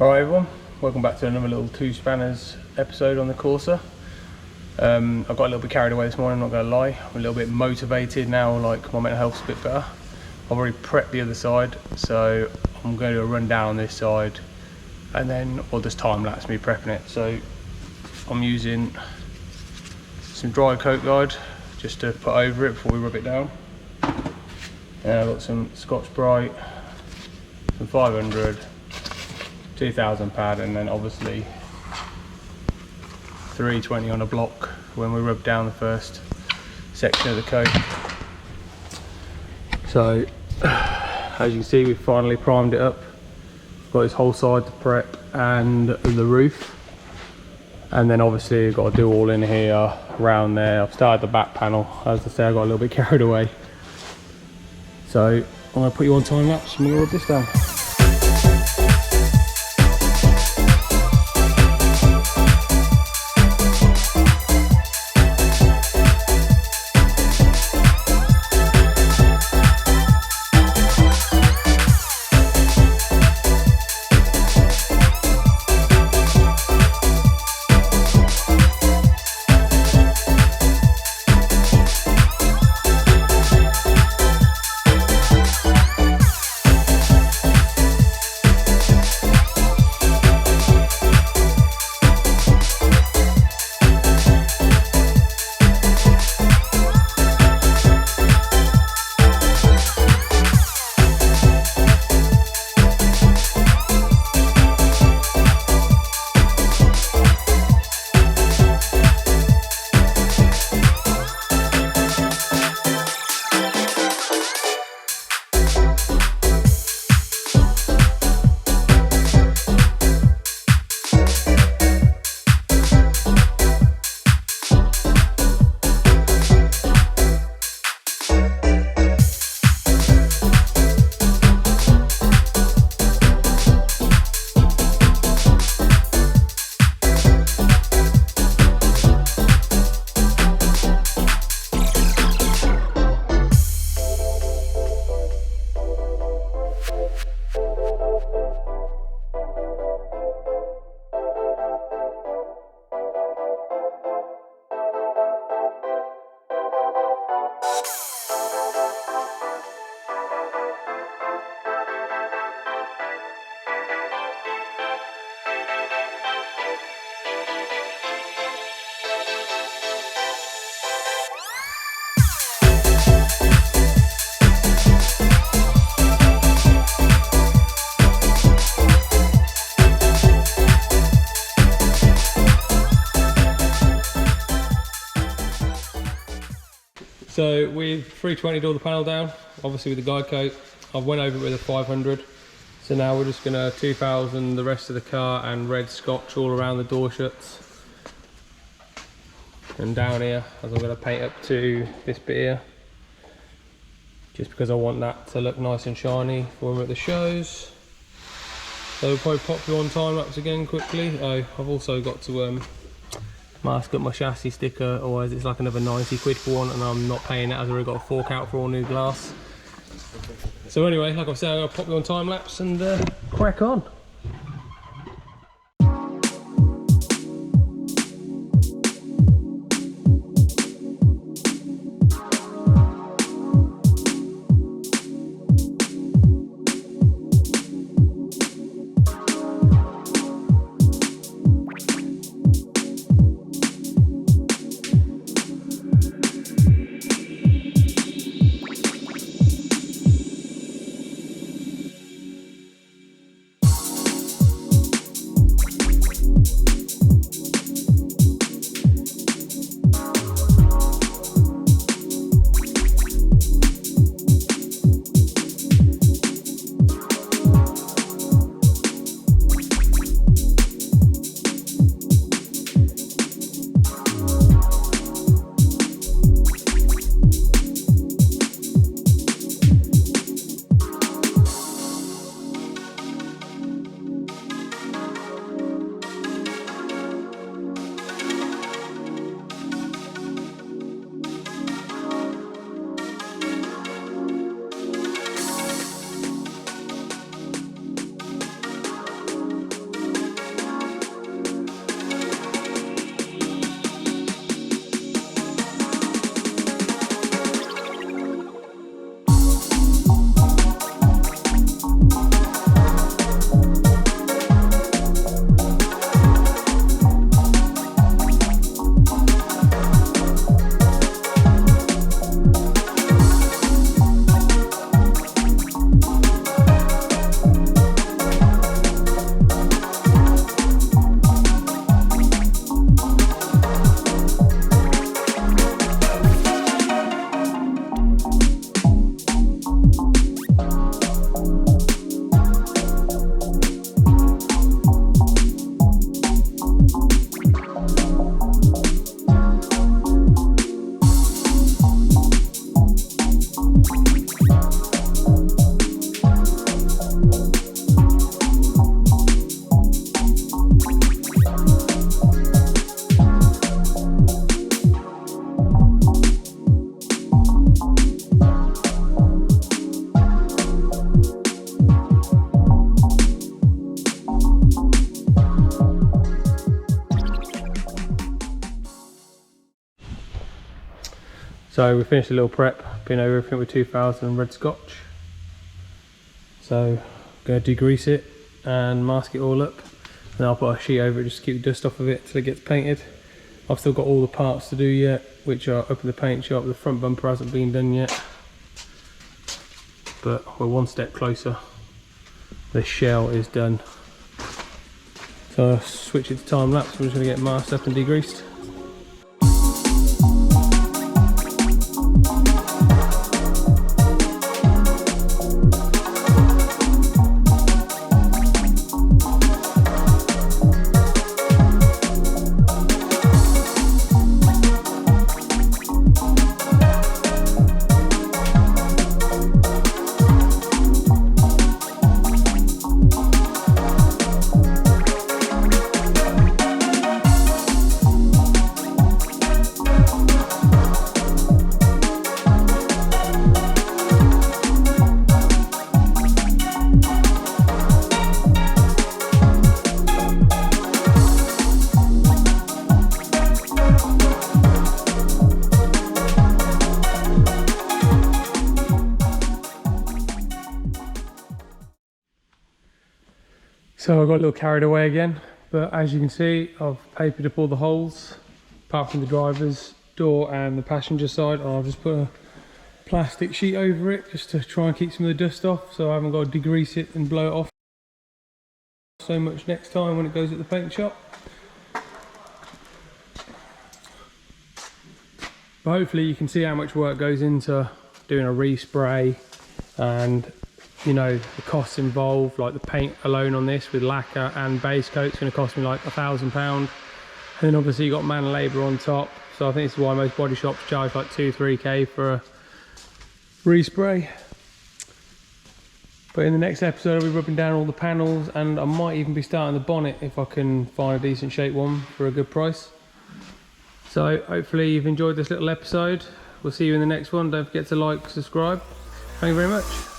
Alright everyone, welcome back to another little Two Spanners episode on the Corsa. I got a little bit carried away this morning, I'm not going to lie. I'm a little bit motivated now, like my mental health's a bit better. I've already prepped the other side, so I'm going to do a run down on this side and then we'll just time lapse me prepping it. So I'm using some dry coat guide just to put over it before we rub it down. And I've got some Scotch Brite, some 500, 2000 pad, and then obviously 320 on a block when we rub down the first section of the coat. So as you can see, we've finally primed it up. Got this whole side to prep and the roof, and then obviously you've got to do all in here, around there. I've started the back panel. As I say, I got a little bit carried away, so I'm going to put you on time lapse and we'll rub this down. So we've 320'd all the panel down, obviously with the guide coat. I've went over it with a 500. So now we're just gonna 2000 the rest of the car and red Scotch all around the door shuts. And down here, as I'm gonna paint up to this bit here, just because I want that to look nice and shiny for when we're at the shows. So we'll probably pop you on time lapse again quickly. I've also got to mask up my chassis sticker, otherwise it's like another 90 quid for one and I'm not paying it, as I've already got a fork out for all new glass. So anyway, like I said, I'll pop you on time lapse and crack on. So we finished a little prep, been over everything with 2000 red scotch. So I'm going to degrease it and mask it all up. And I'll put a sheet over it just to keep the dust off of it till it gets painted. I've still got all the parts to do yet, which are up in the paint shop. The front bumper hasn't been done yet, but we're one step closer. The shell is done. So I'll switch it to time lapse. We're just going to get masked up and degreased. So I got a little carried away again, but as you can see, I've papered up all the holes, apart from the driver's door and the passenger side. I'll just put a plastic sheet over it just to try and keep some of the dust off, so I haven't got to degrease it and blow it off so much next time when it goes at the paint shop. But hopefully you can see how much work goes into doing a respray, and you know the costs involved. Like the paint alone on this with lacquer and base coat is going to cost me like £1,000, and then obviously you got man labour on top. So I think this is why most body shops charge like 2-3k for a respray. But in the next episode I'll be rubbing down all the panels, and I might even be starting the bonnet if I can find a decent shape one for a good price. So hopefully you've enjoyed this little episode. We'll see you in the next one. Don't forget to like, subscribe. Thank you very much.